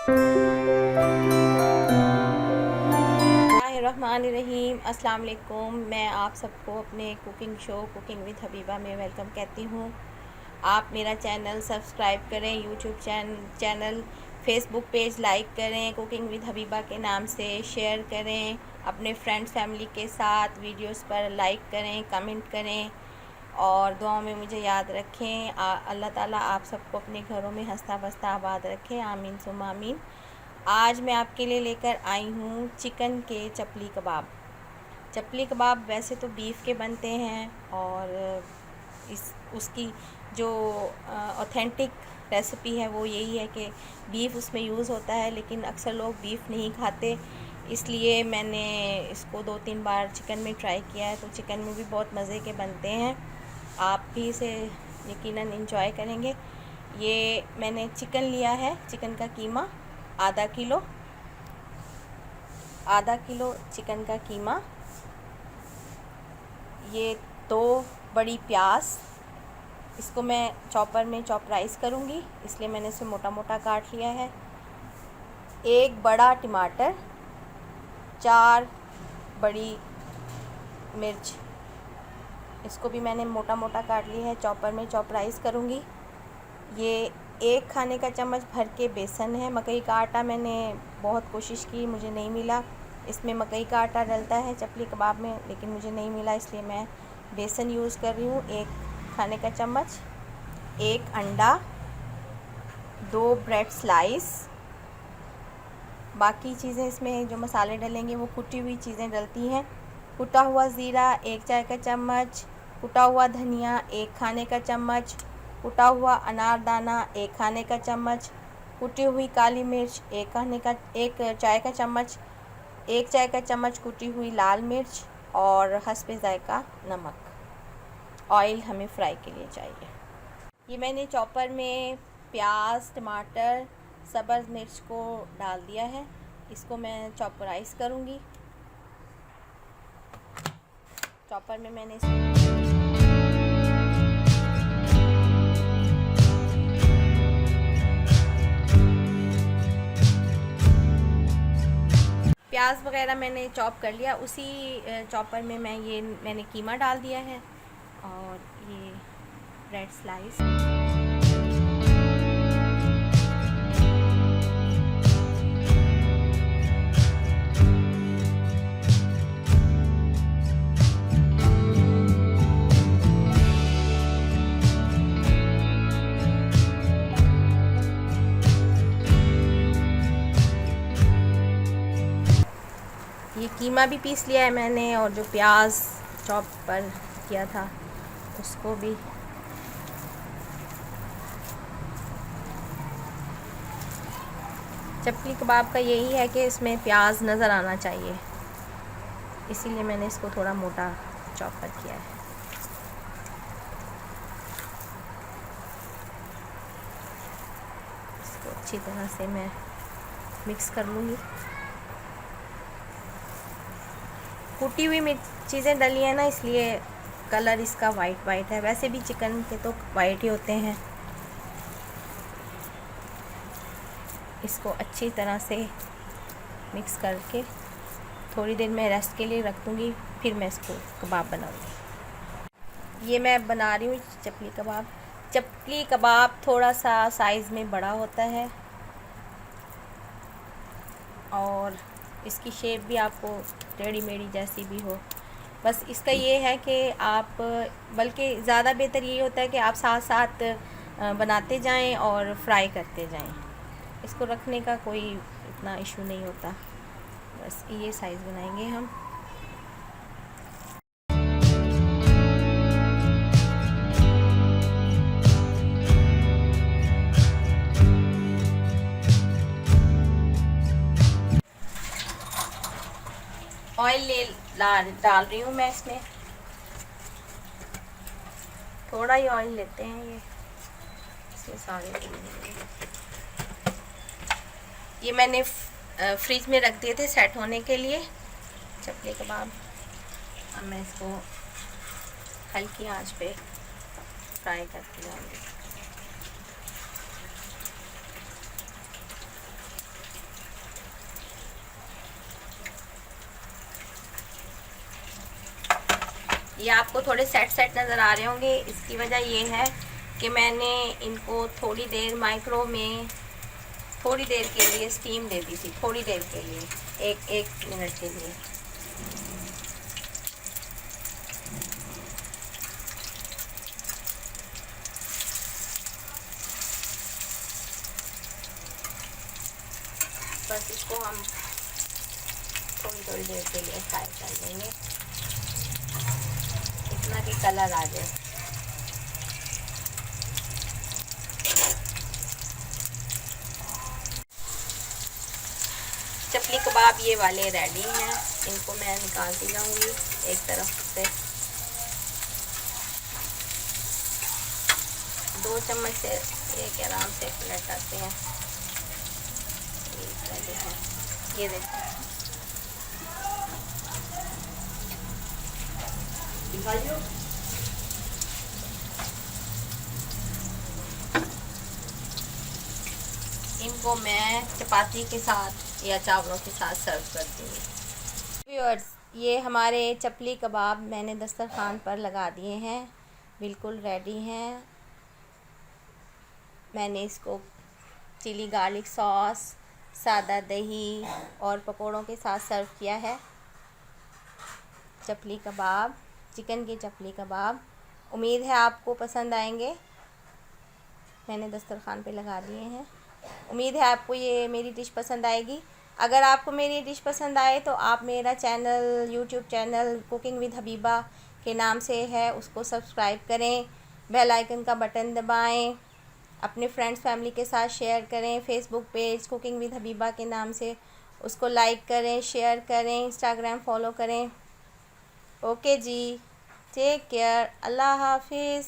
रहीम अस्सलाम वालेकुम। मैं आप सबको अपने cooking show cooking with Habiba में वेलकम कहती हूँ। आप मेरा चैनल सब्सक्राइब करें, YouTube channel Facebook page like करें, कुकिंग विद हबीबा के नाम से शेयर करें, अपने फ्रेंड्स फैमिली के साथ वीडियोस पर लाइक करें, कमेंट करें और दुआओं में मुझे याद रखें। अल्लाह ताला आप सबको अपने घरों में हंसता बसता आबाद रखें, आमीन सुम्मा आमीन। आज मैं आपके लिए लेकर आई हूँ चिकन के चपली कबाब। चपली कबाब वैसे तो बीफ के बनते हैं और उसकी जो ऑथेंटिक रेसिपी है वो यही है कि बीफ उसमें यूज़ होता है, लेकिन अक्सर लोग बीफ नहीं खाते, इसलिए मैंने इसको 2-3 बार चिकन में ट्राई किया है। तो चिकन में भी बहुत मज़े के बनते हैं, आप भी इसे यकीनन एंजॉय करेंगे। ये मैंने चिकन लिया है, चिकन का कीमा आधा किलो चिकन का कीमा, ये 2 बड़ी प्याज, इसको मैं चॉपर में चॉपराइज़ करूँगी इसलिए मैंने इसे मोटा मोटा काट लिया है। 1 बड़ा टमाटर, 4 बड़ी मिर्च, इसको भी मैंने मोटा मोटा काट लिया है, चॉपर में चॉपराइज़ करूँगी। ये 1 खाने का चम्मच भर के बेसन है। मकई का आटा मैंने बहुत कोशिश की, मुझे नहीं मिला। इसमें मकई का आटा डलता है चपली कबाब में, लेकिन मुझे नहीं मिला, इसलिए मैं बेसन यूज़ कर रही हूँ। 1 खाने का चम्मच, 1 अंडा, 2 ब्रेड स्लाइस। बाकी चीज़ें इसमें जो मसाले डलेंगे वो कुटी हुई चीज़ें डलती हैं। कुटा हुआ ज़ीरा 1 चाय का चम्मच, कुटा हुआ धनिया 1 खाने का चम्मच, कुटा हुआ अनारदाना 1 खाने का चम्मच, कुटी हुई काली मिर्च 1 चाय का चम्मच, 1 चाय का चम्मच कुटी हुई लाल मिर्च और हस्बे ज़ायका नमक। ऑयल हमें फ्राई के लिए चाहिए। ये मैंने चॉपर में प्याज, टमाटर, सब्ज़ मिर्च को डाल दिया है, इसको मैं चॉपराइज़ करूँगी। चॉपर में मैंने प्याज वगैरह मैंने चॉप कर लिया। उसी चॉपर में मैंने कीमा डाल दिया है और ये ब्रेड स्लाइस। ये कीमा भी पीस लिया है मैंने और जो प्याज चॉप पर किया था उसको भी। चपली कबाब का यही है कि इसमें प्याज नज़र आना चाहिए, इसीलिए मैंने इसको थोड़ा मोटा चॉप पर किया है। इसको अच्छी तरह से मैं मिक्स कर लूँगी। कुटी हुई चीज़ें डली हैं ना, इसलिए कलर इसका वाइट है। वैसे भी चिकन के तो वाइट ही होते हैं। इसको अच्छी तरह से मिक्स करके थोड़ी देर मैं रेस्ट के लिए रख दूँगी, फिर मैं इसको कबाब बनाऊँगी। ये मैं बना रही हूँ चपली कबाब। चपली कबाब थोड़ा सा साइज़ में बड़ा होता है और इसकी शेप भी आपको टेढ़ी मेढ़ी जैसी भी हो। बस इसका ये है कि आप, बल्कि ज़्यादा बेहतर ये होता है कि आप साथ साथ बनाते जाएं और फ्राई करते जाएं। इसको रखने का कोई इतना इशू नहीं होता। बस ये साइज़ बनाएंगे हम। ऑयल डाल रही हूँ मैं इसमें, थोड़ा ही ऑयल लेते हैं ये इसमें सारे। ये मैंने फ्रिज में रख दिए थे सेट होने के लिए चपली कबाब। अब मैं इसको हल्की आंच पे फ्राई करके जाऊँगी। ये आपको थोड़े सेट सेट नज़र आ रहे होंगे। इसकी वजह ये है कि मैंने इनको थोड़ी देर माइक्रो में थोड़ी देर के लिए स्टीम दे दी थी, थोड़ी देर के लिए, एक मिनट के लिए। बस इसको हम थोड़ी थोड़ी देर के लिए फ्राई कर देंगे, इतना कि कलर आ जाए। चपली कबाब ये वाले रेडी हैं, इनको मैं निकालती जाऊंगी एक तरफ से। 2 चम्मच से एक आराम से पलट आते हैं। ये देखिए, इनको मैं चपाती के साथ या चावलों के साथ सर्व करती हूँ। व्यूअर्स, ये हमारे चपली कबाब मैंने दस्तरखान पर लगा दिए हैं, बिल्कुल रेडी हैं। मैंने इसको चिली गार्लिक सॉस, सादा दही और पकोड़ों के साथ सर्व किया है। चपली कबाब, चिकन के चपली कबाब, उम्मीद है आपको पसंद आएंगे। मैंने दस्तरखान पे लगा दिए हैं, उम्मीद है आपको ये मेरी डिश पसंद आएगी। अगर आपको मेरी डिश पसंद आए तो आप मेरा channel, YouTube channel cooking with Habiba के नाम से है, उसको सब्सक्राइब करें, बेल आइकन का बटन दबाएं, अपने फ्रेंड्स फैमिली के साथ शेयर करें। Facebook page cooking with Habiba के नाम से उसको लाइक करें, शेयर करें, इंस्टाग्राम फॉलो करें। ओके जी, टेक केयर, अल्लाह हाफिज़।